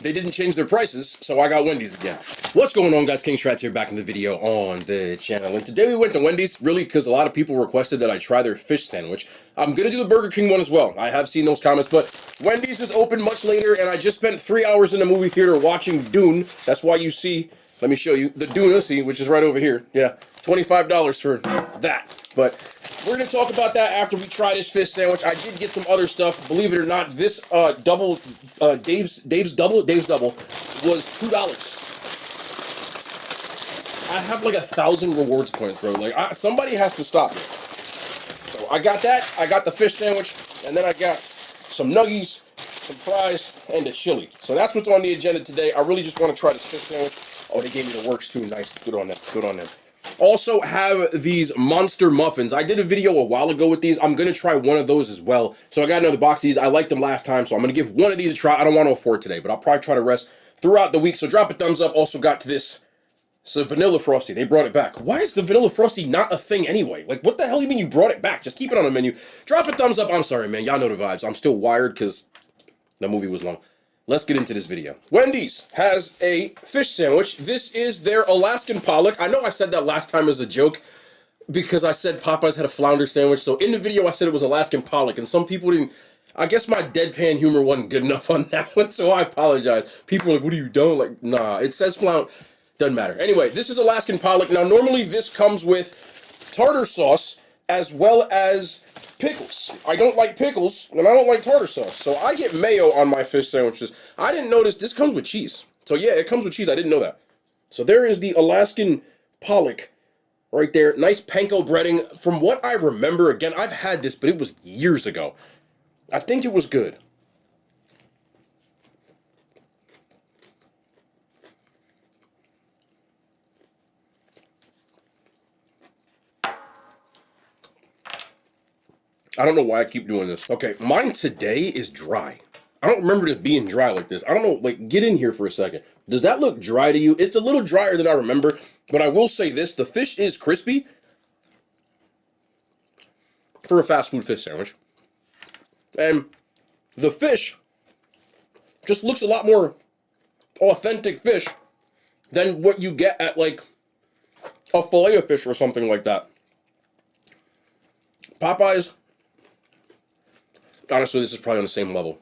they didn't change their prices, so I got Wendy's again. What's going on, guys? King Strats here, back in the video on the channel. And today we went to Wendy's, really because a lot of people requested that I try their fish sandwich. I'm gonna do the Burger King one as well. I have seen those comments, but Wendy's is open much later, and I just spent 3 hours in the movie theater watching Dune. That's why you see, let me show you, the Dune, see, which is right over here. Yeah, $25 for that. But we're going to talk about that after we try this fish sandwich. I did get some other stuff. Believe it or not, this Dave's Double was $2. I have like 1,000 rewards points, bro. Like, somebody has to stop me. So I got that. I got the fish sandwich, and then I got some nuggies, some fries, and a chili. So that's what's on the agenda today. I really just want to try this fish sandwich. Oh, they gave me the works too. Nice. Good on them. Good on them. Also have these monster muffins. I did a video a while ago with these. I'm going to try one of those as well. So I got another box of these. I liked them last time, so I'm going to give one of these a try. I don't want to afford today, but I'll probably try to rest throughout the week. So drop a thumbs up. Also got to this. So Vanilla Frosty. They brought it back. Why is the Vanilla Frosty not a thing anyway? Like, what the hell do you mean you brought it back? Just keep it on the menu. Drop a thumbs up. I'm sorry, man. Y'all know the vibes. I'm still wired because the movie was long. Let's get into this video. Wendy's has a fish sandwich. This is their Alaskan pollock. I know I said that last time as a joke because I said Popeyes had a flounder sandwich. So in the video, I said it was Alaskan pollock, and some people didn't. I guess my deadpan humor wasn't good enough on that one, so I apologize. People are like, what are you doing? Like, nah, it says flounder. Doesn't matter. Anyway, this is Alaskan pollock. Now, normally this comes with tartar sauce as well as pickles. I don't like pickles, and I don't like tartar sauce. So I get mayo on my fish sandwiches. I didn't notice this comes with cheese. So yeah, it comes with cheese. I didn't know that. So there is the Alaskan pollock right there. Nice panko breading. From what I remember, again, I've had this, but it was years ago. I think it was good. I don't know why I keep doing this. Okay, mine today is dry. I don't remember this being dry like this. I don't know, like, get in here for a second. Does that look dry to you? It's a little drier than I remember, but I will say this, the fish is crispy for a fast food fish sandwich. And the fish just looks a lot more authentic fish than what you get at, like, a fillet of fish or something like that. Popeyes, honestly, this is probably on the same level.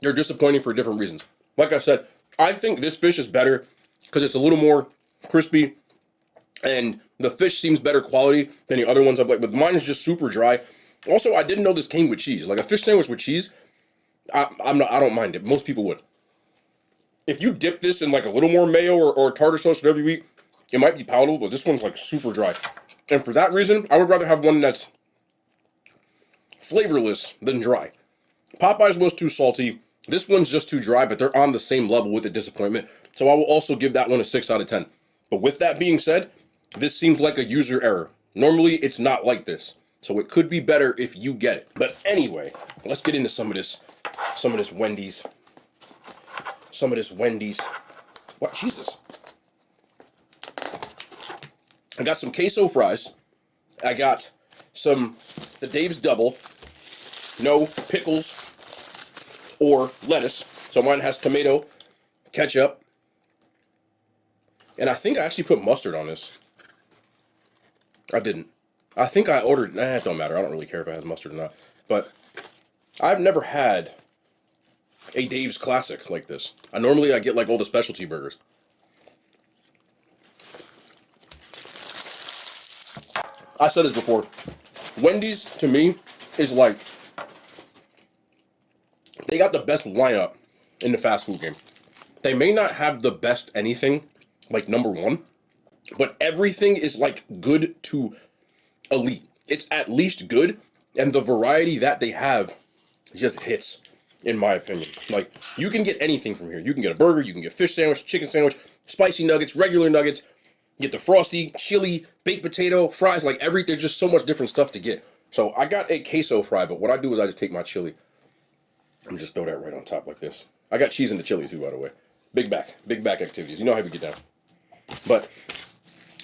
They're disappointing for different reasons. Like I said, I think this fish is better because it's a little more crispy and the fish seems better quality than the other ones I've like, but mine is just super dry. Also, I didn't know this came with cheese. Like a fish sandwich with cheese, I don't mind it. Most people would. If you dip this in like a little more mayo or tartar sauce whatever you eat, it might be palatable, but this one's like super dry. And for that reason, I would rather have one that's flavorless than dry. Popeyes was too salty. This one's just too dry, but they're on the same level with the disappointment. So I will also give that one a 6 out of 10. But with that being said, this seems like a user error. Normally, it's not like this. So it could be better if you get it. But anyway, let's get into some of this Wendy's. Some of this Wendy's. What? Jesus. I got some queso fries. I got the Dave's Double. No pickles or lettuce. So mine has tomato, ketchup, and I think I actually put mustard on this. I didn't. I think I ordered, it don't matter. I don't really care if it has mustard or not. But I've never had a Dave's Classic like this. Normally I get like all the specialty burgers. I said this before. Wendy's, to me, is like, they got the best lineup in the fast food game. They may not have the best anything, like number one, but everything is like good to elite. It's at least good, and the variety that they have just hits, in my opinion. Like, you can get anything from here. You can get a burger, you can get fish sandwich, chicken sandwich, spicy nuggets, regular nuggets, get the frosty, chili, baked potato, fries, like there's just so much different stuff to get. So I got a queso fry, but what I do is I just take my chili and just throw that right on top like this. I got cheese in the chili too, by the way. Big back activities. You know how we get down. But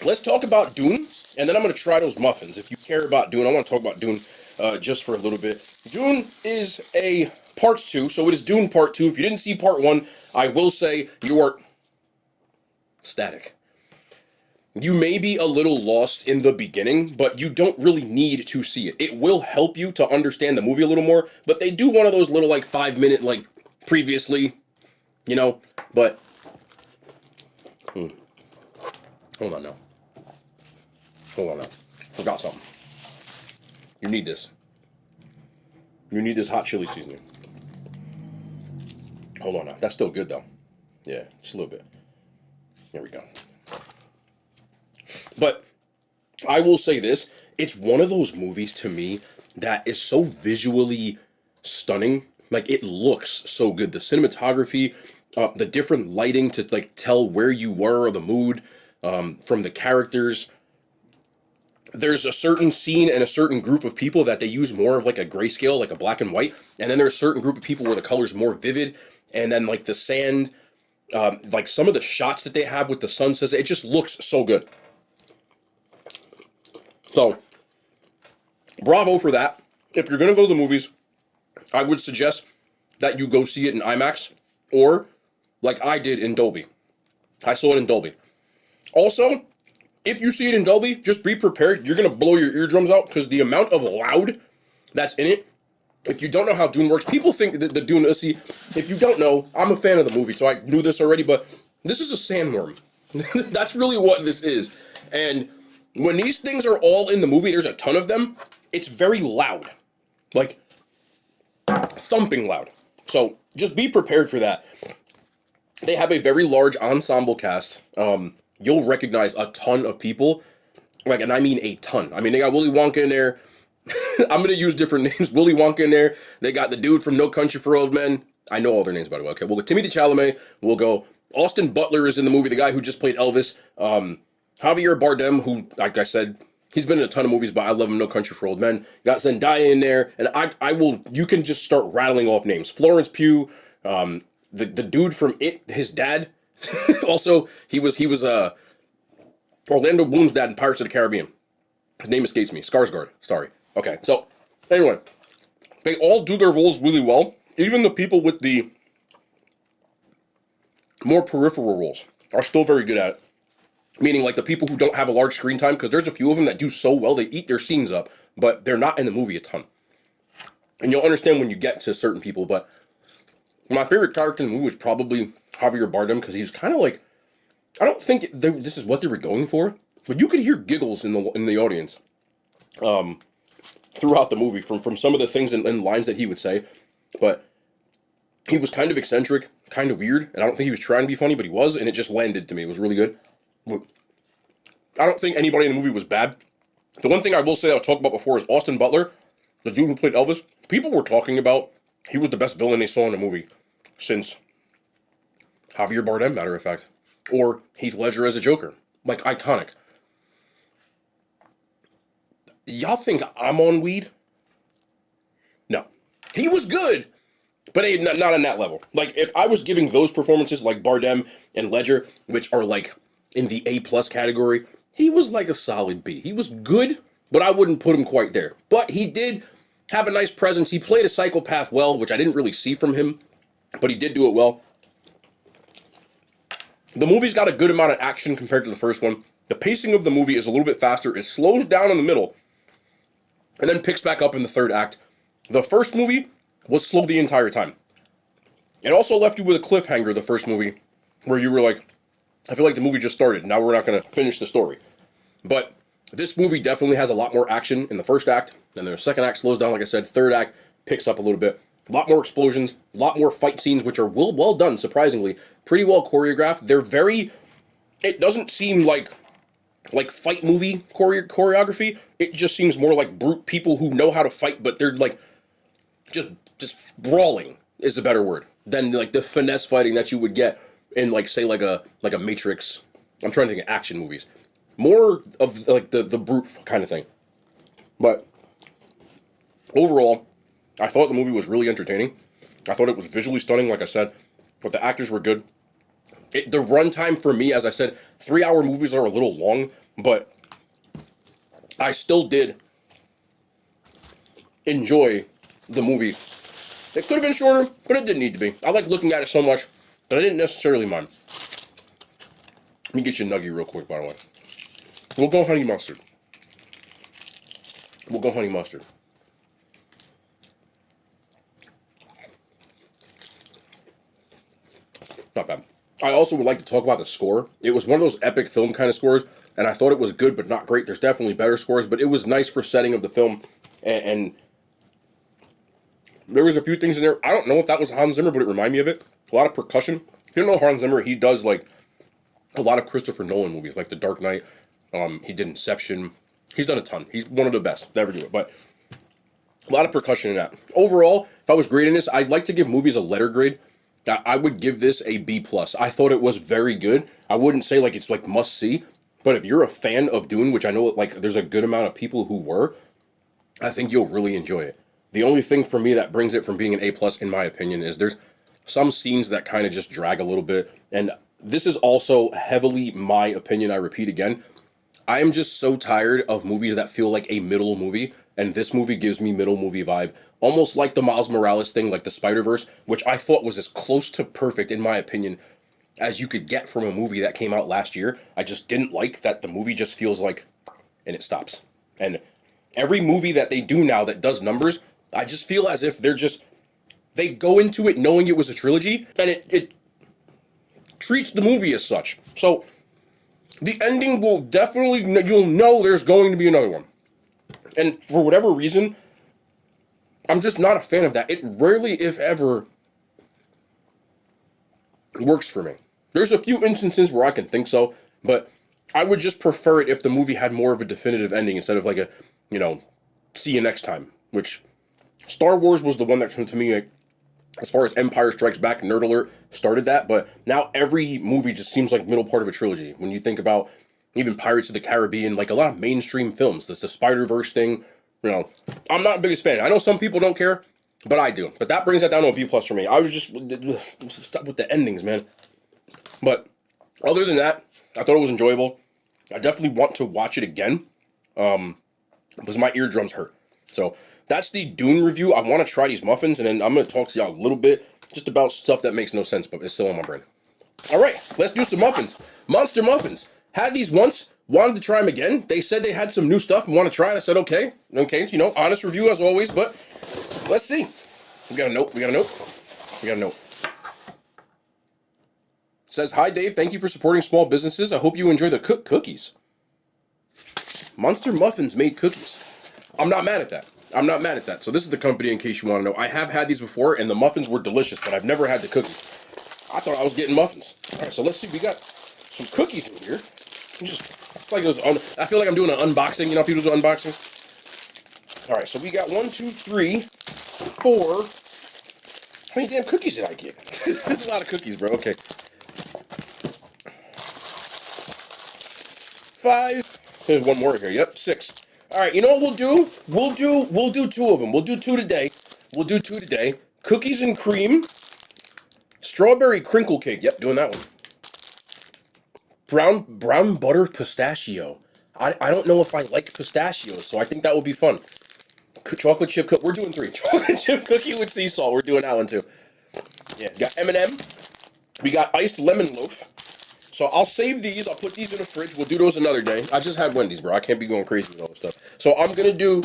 let's talk about Dune, and then I'm going to try those muffins. If you care about Dune, I want to talk about Dune just for a little bit. Dune is a parts 2. So it is Dune Part 2. If you didn't see Part 1, I will say you are static. You may be a little lost in the beginning, but you don't really need to see it. It will help you to understand the movie a little more, but they do one of those little, like, 5-minute, like, previously, you know, but, hold on now. Hold on now. Forgot something. You need this. You need this hot chili seasoning. Hold on now. That's still good, though. Yeah, just a little bit. There we go. But I will say this, it's one of those movies to me that is so visually stunning. Like, it looks so good. The cinematography, the different lighting to, like, tell where you were or the mood from the characters. There's a certain scene and a certain group of people that they use more of, like, a grayscale, like a black and white. And then there's a certain group of people where the color's more vivid. And then, like, the sand, like, some of the shots that they have with the sunsets, it just looks so good. So, bravo for that. If you're going to go to the movies, I would suggest that you go see it in IMAX or, like I did, in Dolby. I saw it in Dolby. Also, if you see it in Dolby, just be prepared. You're going to blow your eardrums out because the amount of loud that's in it, if you don't know how Dune works, people think that the Dune, see, if you don't know, I'm a fan of the movie, so I knew this already, but this is a sandworm. That's really what this is. And when these things are all in the movie, there's a ton of them, it's very loud. Like, thumping loud. So, just be prepared for that. They have a very large ensemble cast. You'll recognize a ton of people. Like, and I mean a ton. I mean, they got Willy Wonka in there. I'm going to use different names. Willy Wonka in there. They got the dude from No Country for Old Men. I know all their names, by the way. Okay, we'll go Timothée Chalamet. We'll go Austin Butler is in the movie, the guy who just played Elvis. Javier Bardem, who, like I said, he's been in a ton of movies, but I love him, No Country for Old Men. Got Zendaya in there, and I will, you can just start rattling off names. Florence Pugh, the dude from It, his dad. Also, he was Orlando Bloom's dad in Pirates of the Caribbean. His name escapes me. Skarsgård. Sorry. Okay, so, anyway. They all do their roles really well. Even the people with the more peripheral roles are still very good at it. Meaning, like, the people who don't have a large screen time, because there's a few of them that do so well, they eat their scenes up, but they're not in the movie a ton. And you'll understand when you get to certain people, but my favorite character in the movie was probably Javier Bardem, because he was kind of like, I don't think this is what they were going for, but you could hear giggles in the audience throughout the movie from some of the things and lines that he would say, but he was kind of eccentric, kind of weird, and I don't think he was trying to be funny, but he was, and it just landed to me. It was really good. I don't think anybody in the movie was bad. The one thing I will say I'll talk about before is Austin Butler, the dude who played Elvis. People were talking about he was the best villain they saw in a movie since Javier Bardem, matter of fact. Or Heath Ledger as a Joker. Like, iconic. Y'all think I'm on weed? No. He was good, but not on that level. Like, if I was giving those performances like Bardem and Ledger, which are like in the A+ category, he was like a solid B. He was good, but I wouldn't put him quite there. But he did have a nice presence. He played a psychopath well, which I didn't really see from him, but he did do it well. The movie's got a good amount of action compared to the first one. The pacing of the movie is a little bit faster. It slows down in the middle and then picks back up in the third act. The first movie was slow the entire time. It also left you with a cliffhanger, the first movie, where you were like, I feel like the movie just started. Now we're not going to finish the story. But this movie definitely has a lot more action in the first act. And the second act slows down, like I said. Third act picks up a little bit. A lot more explosions. A lot more fight scenes, which are well done, surprisingly. Pretty well choreographed. They're very... It doesn't seem like fight movie choreography. It just seems more like brute people who know how to fight, but they're like... Just brawling is a better word than like the finesse fighting that you would get in like say like a Matrix. I'm trying to think of action movies. More of like the brute kind of thing. But overall, I thought the movie was really entertaining. I thought it was visually stunning, like I said, but the actors were good. The runtime for me, as I said, 3-hour movies are a little long, but I still did enjoy the movie It could have been shorter, but it didn't need to be. I like looking at it so much that I didn't necessarily mind. Let me get you a nugget real quick, by the way. We'll go honey mustard. We'll go honey mustard. Not bad. I also would like to talk about the score. It was one of those epic film kind of scores, and I thought it was good, but not great. There's definitely better scores, but it was nice for setting of the film, and there was a few things in there. I don't know if that was Hans Zimmer, but it reminded me of it. A lot of percussion. If you don't know Hans Zimmer, he does like a lot of Christopher Nolan movies, like The Dark Knight. He did Inception. He's done a ton. He's one of the best to ever do it, but a lot of percussion in that. Overall, if I was grading this, I'd like to give movies a letter grade. I would give this a B+. I thought it was very good. I wouldn't say like it's like must see, but if you're a fan of Dune, which I know like there's a good amount of people who were, I think you'll really enjoy it. The only thing for me that brings it from being an A+, in my opinion, is there's some scenes that kind of just drag a little bit, and this is also heavily my opinion, I repeat again. I am just so tired of movies that feel like a middle movie, and this movie gives me middle movie vibe. Almost like the Miles Morales thing, like the Spider-Verse, which I thought was as close to perfect, in my opinion, as you could get from a movie that came out last year. I just didn't like that the movie just feels like, and it stops. And every movie that they do now that does numbers, I just feel as if they go into it knowing it was a trilogy, and it treats the movie as such. So the ending will definitely, you'll know there's going to be another one. And for whatever reason, I'm just not a fan of that. It rarely, if ever, works for me. There's a few instances where I can think so, but I would just prefer it if the movie had more of a definitive ending instead of like a, see you next time. Which, Star Wars was the one that, to me, like, as far as Empire Strikes Back, Nerd Alert, started that, but now every movie just seems like middle part of a trilogy. When you think about even Pirates of the Caribbean, like a lot of mainstream films, this the Spider-Verse thing, I'm not the biggest fan. I know some people don't care, but I do. But that brings that down to a B+ for me. I was just stuck with the endings, man. But other than that, I thought it was enjoyable. I definitely want to watch it again, because my eardrums hurt. So that's the Dune review. I want to try these muffins, and then I'm going to talk to y'all a little bit just about stuff that makes no sense, but it's still on my brain. All right, let's do some muffins. Monster muffins. Had these once, wanted to try them again. They said they had some new stuff and want to try it. I said, okay, honest review as always, but let's see. We got a note. It says, hi, Dave. Thank you for supporting small businesses. I hope you enjoy the cooked cookies. Monster Muffins made cookies. I'm not mad at that. So this is the company, in case you want to know. I have had these before, and the muffins were delicious, but I've never had the cookies. I thought I was getting muffins. All right, so let's see. We got some cookies in here. I feel like I'm doing an unboxing. You know how people do unboxing? All right, so we got 1, 2, 3, 4. How many damn cookies did I get? There's a lot of cookies, bro. Okay. 5. There's one more here. Yep, 6. All right, you know what we'll do? We'll do 2 of them. We'll do 2 today. Cookies and cream. Strawberry crinkle cake. Yep, doing that one. Brown butter pistachio. I don't know if I like pistachios, so I think that would be fun. Chocolate chip cookie. We're doing 3. Chocolate chip cookie with sea salt. We're doing that one too. Yeah, got M&M. We got iced lemon loaf. So I'll save these. I'll put these in the fridge. We'll do those another day. I just had Wendy's, bro. I can't be going crazy with all this stuff. So I'm going to do...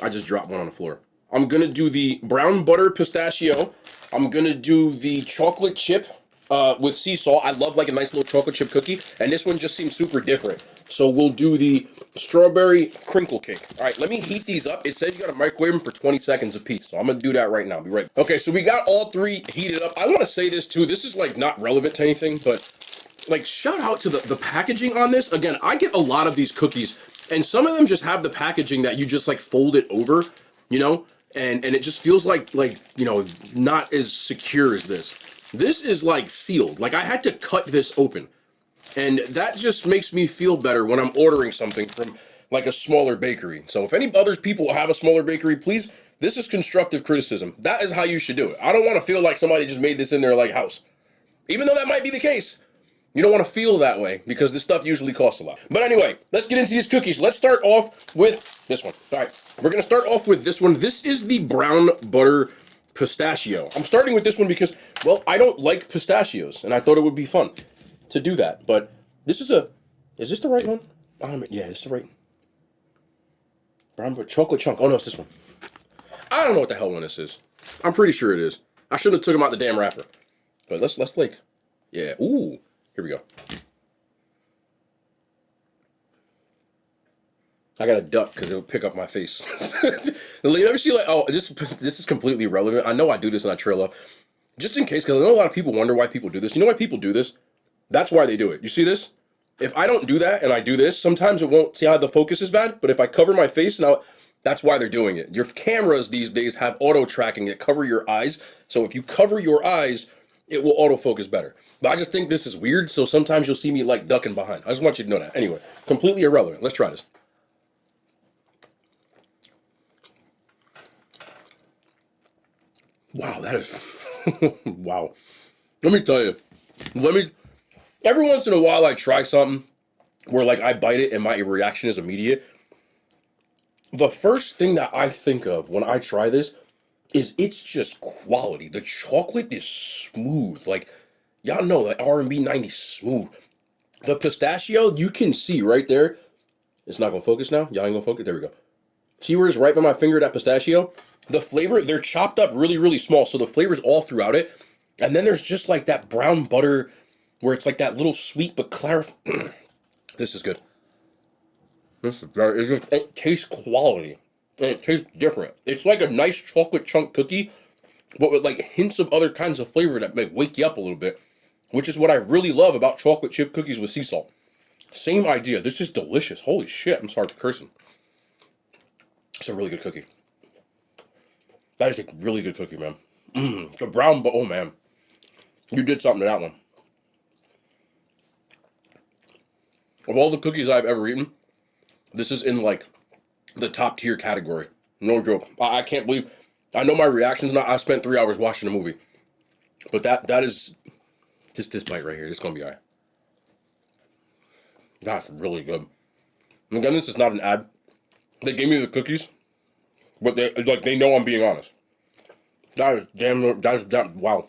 I just dropped one on the floor. I'm going to do the brown butter pistachio. I'm going to do the chocolate chip with sea salt. I love like a nice little chocolate chip cookie. And this one just seems super different. So we'll do the strawberry crinkle cake. All right, let me heat these up. It says you got to microwave them for 20 seconds a piece. So I'm going to do that right now. Be right back. Okay, so we got all 3 heated up. I want to say this too. This is like not relevant to anything, but... like, shout out to the packaging on this. Again, I get a lot of these cookies, and some of them just have the packaging that you just, like, fold it over, and it just feels like, not as secure as this. This is, like, sealed. Like, I had to cut this open, and that just makes me feel better when I'm ordering something from, like, a smaller bakery. So if any other people have a smaller bakery, please, this is constructive criticism. That is how you should do it. I don't want to feel like somebody just made this in their, like, house. Even though that might be the case. You don't want to feel that way because this stuff usually costs a lot. But anyway, let's get into these cookies. Let's start off with this one. All right, we're going to start off with this one. This is the brown butter pistachio. I'm starting with this one because, well, I don't like pistachios, and I thought it would be fun to do that. But this is is this the right one? Yeah, it's the right. Brown chocolate chunk. Oh no, it's this one. I don't know what the hell one this is. I'm pretty sure it is. I should have took him out the damn wrapper. But let's like, yeah. Ooh, here we go. I gotta duck because it'll pick up my face. You ever see like, oh, this is completely irrelevant. I know I do this and I trail up. Just in case, because I know a lot of people wonder why people do this. You know why people do this? That's why they do it. You see this? If I don't do that and I do this, sometimes it won't, see how the focus is bad? But if I cover my face, now that's why they're doing it. Your cameras these days have auto tracking that cover your eyes. So if you cover your eyes, it will autofocus better. But I just think this is weird, so sometimes you'll see me like ducking behind. I just want you to know that. Anyway, completely irrelevant. Let's try this. Wow, that is, wow. Let me tell you, every once in a while I try something where like I bite it and my reaction is immediate. The first thing that I think of when I try this is it's just quality. The chocolate is smooth. Like, y'all know, like R&B 90s smooth. The pistachio, you can see right there. It's not gonna focus now. Y'all ain't gonna focus. There we go. See where it's right by my finger, that pistachio? The flavor, they're chopped up really, really small, so the flavor's all throughout it. And then there's just like that brown butter where it's like that little sweet but clarifying. This is good. This is very, it tastes quality. And it tastes different. It's like a nice chocolate chunk cookie, but with like hints of other kinds of flavor that may wake you up a little bit, which is what I really love about chocolate chip cookies with sea salt. Same idea. This is delicious. Holy shit, I'm sorry for cursing. It's a really good cookie. That is a really good cookie, man. The brown, oh man. You did something to that one. Of all the cookies I've ever eaten, this is in like the top tier category. No joke. I can't believe, I know my reaction's not, I spent 3 hours watching a movie. But that is, just this bite right here, it's gonna be all right. That's really good. And again, this is not an ad. They gave me the cookies, but they know I'm being honest. That is damn, wow.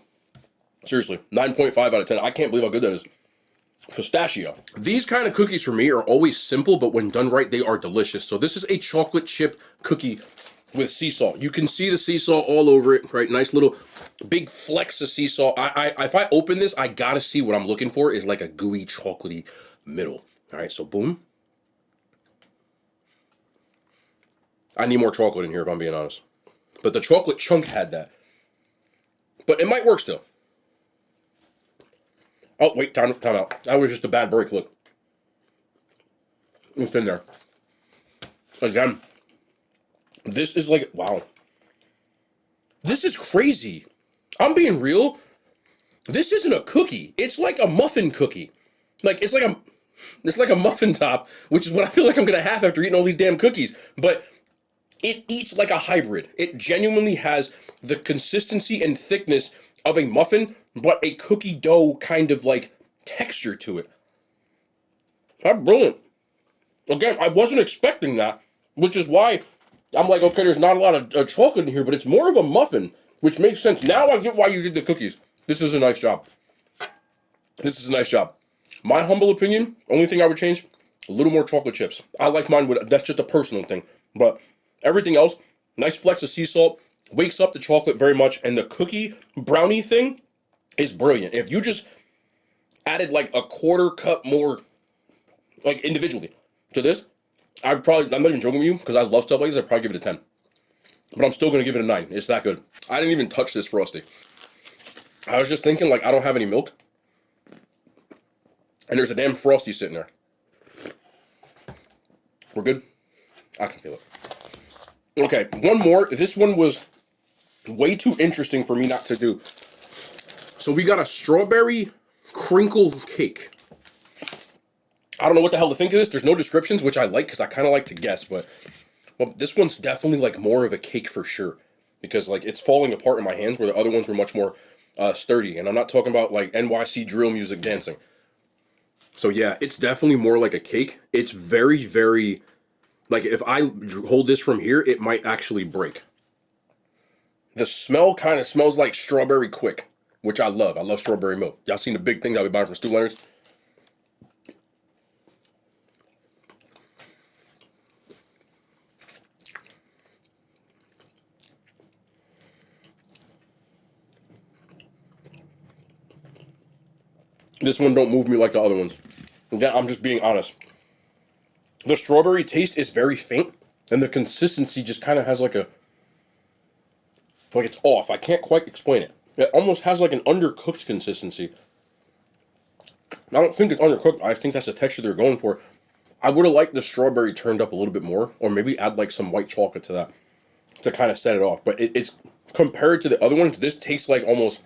Seriously, 9.5 out of 10. I can't believe how good that is. Pistachio. These kind of cookies for me are always simple, but when done right, they are delicious. So this is a chocolate chip cookie with sea salt. You can see the sea salt all over it, right? Nice little big flecks of sea salt. If I open this, I gotta see what I'm looking for is like a gooey, chocolatey middle. All right, so boom. I need more chocolate in here if I'm being honest. But the chocolate chunk had that. But it might work still. Oh, wait, time out. That was just a bad break, look. It's in there. Again. This is like, wow. This is crazy. I'm being real. This isn't a cookie. It's like a muffin cookie. Like, it's like a muffin top, which is what I feel like I'm going to have after eating all these damn cookies. But it eats like a hybrid. It genuinely has the consistency and thickness of a muffin, but a cookie dough kind of like texture to it. That's brilliant. Again, I wasn't expecting that, which is why I'm like, okay, there's not a lot of chocolate in here, but it's more of a muffin, which makes sense. Now I get why you did the cookies. This is a nice job. This is a nice job. My humble opinion, only thing I would change, a little more chocolate chips. I like mine with, that's just a personal thing, but everything else, nice flecks of sea salt, wakes up the chocolate very much, and the cookie brownie thing is brilliant. If you just added like a quarter cup more, like individually, to this, I'm not even joking with you, because I love stuff like this, I'd probably give it a 10. But I'm still going to give it a 9. It's that good. I didn't even touch this Frosty. I was just thinking, like, I don't have any milk. And there's a damn Frosty sitting there. We're good? I can feel it. Okay, one more. This one was way too interesting for me not to do. So we got a strawberry crinkle cake. I don't know what the hell to think of this. There's no descriptions, which I like because I kind of like to guess. But well, this one's definitely like more of a cake for sure. Because like it's falling apart in my hands where the other ones were much more sturdy. And I'm not talking about like NYC drill music dancing. So yeah, it's definitely more like a cake. It's very, very... Like, if I hold this from here, it might actually break. The smell kind of smells like strawberry quick, which I love. I love strawberry milk. Y'all seen the big things I'll be buying from Stu Leonard's? This one don't move me like the other ones. Again, I'm just being honest. The strawberry taste is very faint, and the consistency just kind of has like it's off. I can't quite explain it. It almost has like an undercooked consistency. I don't think it's undercooked. I think that's the texture they're going for. I would have liked the strawberry turned up a little bit more, or maybe add like some white chocolate to that to kind of set it off. But it's compared to the other ones, this tastes like almost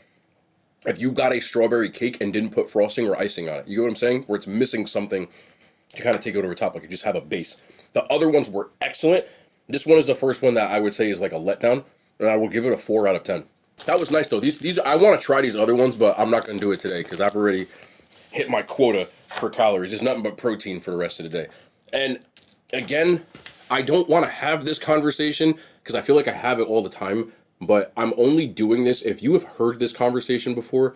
if you got a strawberry cake and didn't put frosting or icing on it. You know what I'm saying? Where it's missing something to kind of take it over top, like you just have a base. The other ones were excellent. This one is the first one that I would say is like a letdown, and I will give it a 4 out of 10. That was nice though. These I want to try these other ones, but I'm not going to do it today because I've already hit my quota for calories. It's nothing but protein for the rest of the day. And again, I don't want to have this conversation because I feel like I have it all the time, but I'm only doing this if you have heard this conversation before.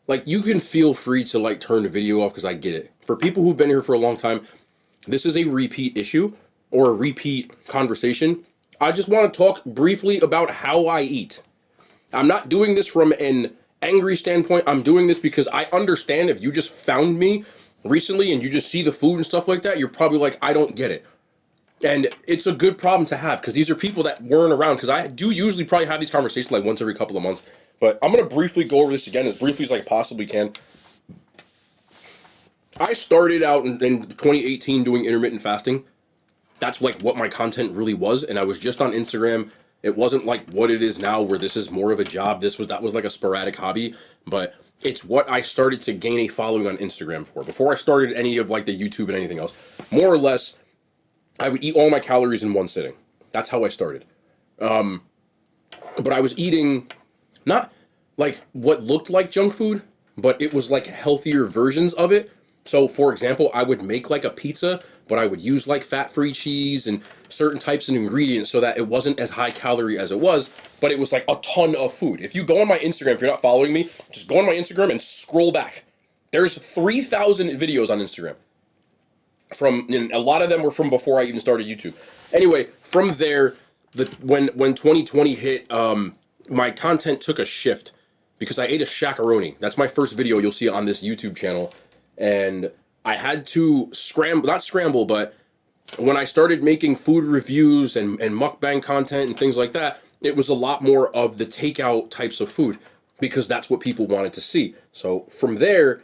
Like, you can feel free to like turn the video off because I get it. For people who've been here for a long time, this is a repeat issue or a repeat conversation. I just want to talk briefly about how I eat. I'm not doing this from an angry standpoint. I'm doing this because I understand if you just found me recently and you just see the food and stuff like that, you're probably like, I don't get it. And it's a good problem to have because these are people that weren't around, because I do usually probably have these conversations like once every couple of months. But I'm going to briefly go over this again as briefly as I possibly can. I started out in 2018 doing intermittent fasting. That's like what my content really was. And I was just on Instagram. It wasn't like what it is now where this is more of a job. That was like a sporadic hobby. But it's what I started to gain a following on Instagram for. Before I started any of like the YouTube and anything else. More or less, I would eat all my calories in one sitting. That's how I started. But I was eating not like what looked like junk food, but it was like healthier versions of it. So for example, I would make like a pizza, but I would use like fat-free cheese and certain types of ingredients so that it wasn't as high calorie as it was, but it was like a ton of food. If you go on my Instagram, if you're not following me, just go on my Instagram and scroll back. There's 3,000 videos on Instagram. A lot of them were from before I even started YouTube. Anyway, from there, when 2020 hit, my content took a shift because I ate a shakaroni. That's my first video you'll see on this YouTube channel. And I had to not scramble, but when I started making food reviews and mukbang content and things like that, it was a lot more of the takeout types of food because that's what people wanted to see. So from there,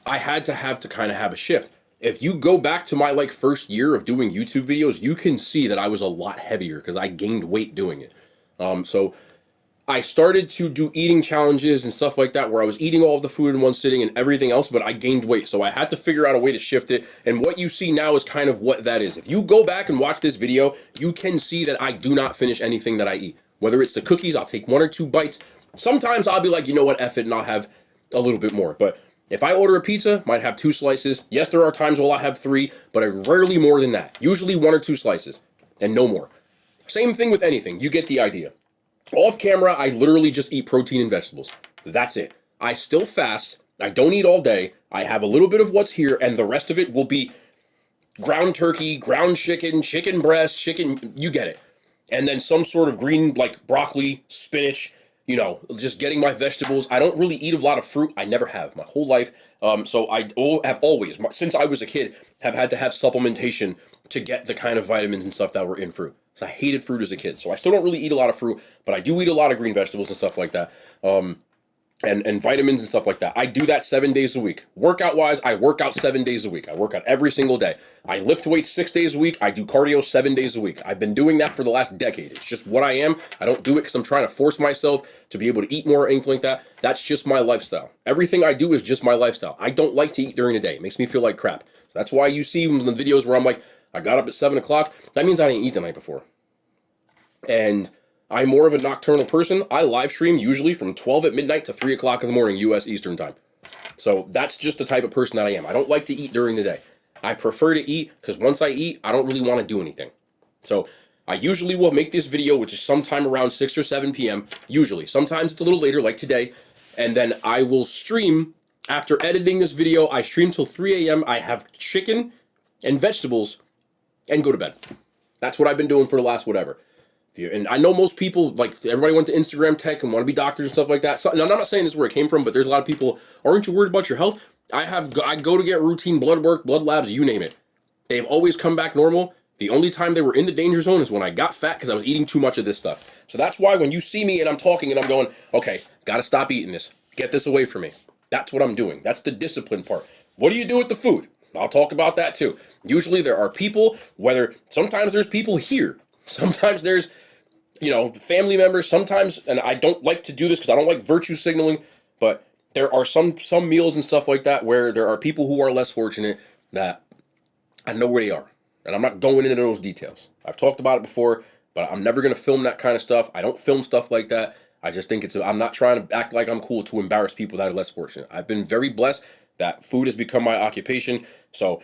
I had to kind of have a shift. If you go back to my like first year of doing YouTube videos, you can see that I was a lot heavier because I gained weight doing it. So I started to do eating challenges and stuff like that where I was eating all of the food in one sitting and everything else, but I gained weight. So I had to figure out a way to shift it. And what you see now is kind of what that is. If you go back and watch this video, you can see that I do not finish anything that I eat. Whether it's the cookies, I'll take 1 or 2 bites. Sometimes I'll be like, you know what, F it, and I'll have a little bit more. But if I order a pizza, might have 2 slices. Yes, there are times where I'll have 3, but I rarely more than that. Usually 1 or 2 slices and no more. Same thing with anything. You get the idea. Off camera, I literally just eat protein and vegetables. That's it. I still fast. I don't eat all day. I have a little bit of what's here, and the rest of it will be ground turkey, ground chicken, chicken breast, chicken, you get it. And then some sort of green, like broccoli, spinach, you know, just getting my vegetables. I don't really eat a lot of fruit. I never have my whole life. So I have always, since I was a kid, have had to have supplementation to get the kind of vitamins and stuff that were in fruit. So I hated fruit as a kid. So I still don't really eat a lot of fruit, but I do eat a lot of green vegetables and stuff like that. And vitamins and stuff like that. I do that 7 days a week. Workout wise, I work out 7 days a week. I work out every single day. I lift weights 6 days a week. I do cardio 7 days a week. I've been doing that for the last decade. It's just what I am. I don't do it because I'm trying to force myself to be able to eat more or anything like that. That's just my lifestyle. Everything I do is just my lifestyle. I don't like to eat during the day. It makes me feel like crap. So that's why you see the videos where I'm like, I got up at 7 o'clock. That means I didn't eat the night before. And I'm more of a nocturnal person. I live stream usually from 12 at midnight to 3 o'clock in the morning, U.S. Eastern time. So that's just the type of person that I am. I don't like to eat during the day. I prefer to eat because once I eat, I don't really want to do anything. So I usually will make this video, which is sometime around 6 or 7 p.m. Usually. Sometimes it's a little later, like today. And then I will stream. After editing this video, I stream till 3 a.m. I have chicken and vegetables and go to bed. That's what I've been doing for the last whatever. And I know most people, like, everybody went to Instagram tech and want to be doctors and stuff like that. So, and I'm not saying this is where it came from, but there's a lot of people, aren't you worried about your health? I go to get routine blood work, blood labs, you name it. They've always come back normal. The only time they were in the danger zone is when I got fat because I was eating too much of this stuff. So that's why when you see me and I'm talking and I'm going, okay, got to stop eating this. Get this away from me. That's what I'm doing. That's the discipline part. What do you do with the food? I'll talk about that too. Usually there are people, sometimes there's people here. Sometimes there's, family members. Sometimes, and I don't like to do this because I don't like virtue signaling, but there are some meals and stuff like that where there are people who are less fortunate that I know where they are. And I'm not going into those details. I've talked about it before, but I'm never going to film that kind of stuff. I don't film stuff like that. I just think I'm not trying to act like I'm cool to embarrass people that are less fortunate. I've been very blessed that food has become my occupation. So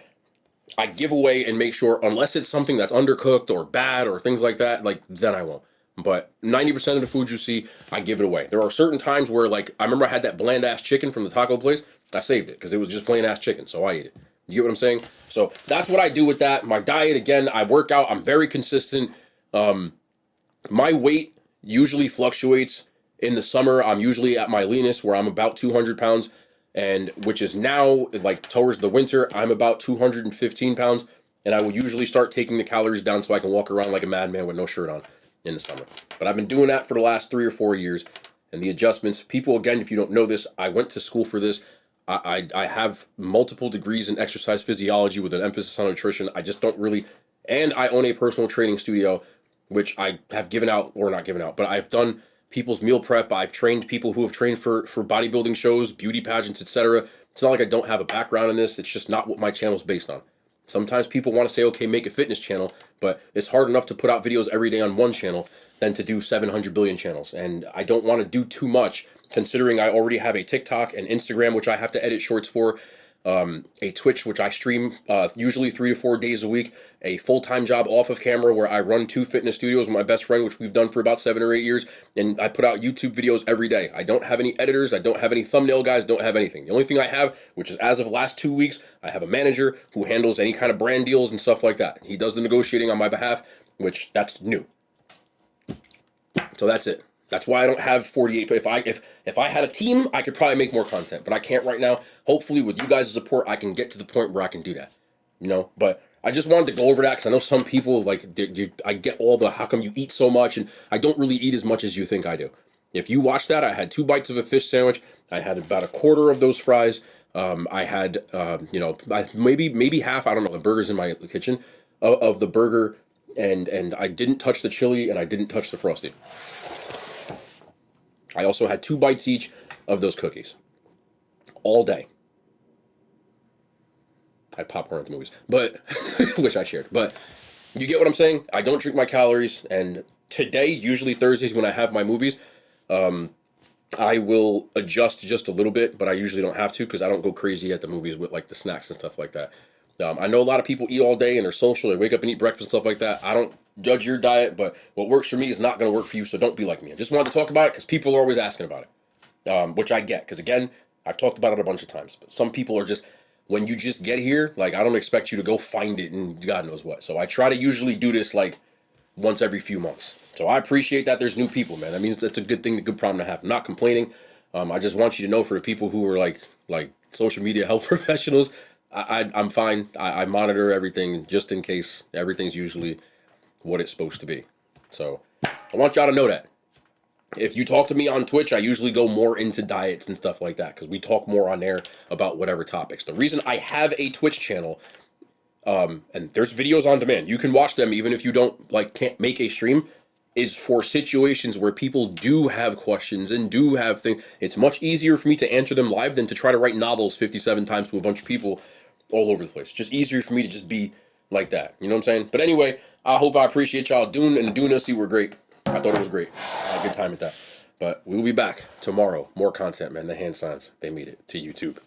I give away and make sure, unless it's something that's undercooked or bad or things like that, then I won't. But 90% of the food you see, I give it away. There are certain times where, I remember I had that bland ass chicken from the taco place. I saved it because it was just plain ass chicken, so I ate it. You get what I'm saying? So that's what I do with that. My diet, again, I work out. I'm very consistent. My weight usually fluctuates. In the summer, I'm usually at my leanest, where I'm about 200 pounds, and which is now, towards the winter, I'm about 215 pounds, and I will usually start taking the calories down so I can walk around like a madman with no shirt on in the summer. But I've been doing that for the last 3 or 4 years, and the adjustments, people, again, if you don't know this, I went to school for this. I have multiple degrees in exercise physiology with an emphasis on nutrition. I just don't really, and I own a personal training studio, which I have given out, or not given out, but I've done people's meal prep. I've trained people who have trained for bodybuilding shows, beauty pageants, etc. It's not like I don't have a background in this. It's just not what my channel is based on. Sometimes people want to say, okay, make a fitness channel, but it's hard enough to put out videos every day on one channel than to do 700 billion channels. And I don't want to do too much, considering I already have a TikTok and Instagram, which I have to edit shorts for, a Twitch, which I stream usually 3 to 4 days a week, a full-time job off of camera where I run 2 fitness studios with my best friend, which we've done for about 7 or 8 years, and I put out YouTube videos every day. I don't have any editors, I don't have any thumbnail guys, don't have anything. The only thing I have, which is as of the last 2 weeks, I have a manager who handles any kind of brand deals and stuff like that. He does the negotiating on my behalf, which that's new. So that's it. That's why I don't have 48. If I had a team, I could probably make more content, but I can't right now. Hopefully, with you guys' support, I can get to the point where I can do that. But I just wanted to go over that because I know some people I get all the how come you eat so much, and I don't really eat as much as you think I do. If you watch that, I had 2 bites of a fish sandwich. I had about a quarter of those fries. I had maybe half. I don't know. The burger's in my kitchen of the burger, and I didn't touch the chili and I didn't touch the Frosty. I also had 2 bites each of those cookies. All day. I had popcorn at the movies, but which I shared. But you get what I'm saying? I don't drink my calories, and today, usually Thursdays when I have my movies, I will adjust just a little bit, but I usually don't have to because I don't go crazy at the movies with the snacks and stuff like that. I know a lot of people eat all day and they're social. They wake up and eat breakfast and stuff like that. I don't judge your diet, but what works for me is not going to work for you, so don't be like me. I just wanted to talk about it because people are always asking about it, which I get because, again, I've talked about it a bunch of times. But some people are just, when you just get here, I don't expect you to go find it and God knows what. So I try to usually do this once every few months. So I appreciate that there's new people, man. That means that's a good thing, a good problem to have. I'm not complaining. I just want you to know, for the people who are like social media health professionals, I'm fine. I monitor everything just in case. Everything's usually what it's supposed to be. So I want y'all to know that. If you talk to me on Twitch, I usually go more into diets and stuff like that because we talk more on there about whatever topics. The reason I have a Twitch channel, and there's videos on demand, you can watch them even if you can't make a stream, is for situations where people do have questions and do have things. It's much easier for me to answer them live than to try to write novels 57 times to a bunch of people all over the place. Just easier for me to just be like that. You know what I'm saying? But anyway, I hope I appreciate y'all. Dune and the Dune LC were great. I thought it was great. I had a good time at that. But we will be back tomorrow. More content, man. The hand signs, they made it to YouTube.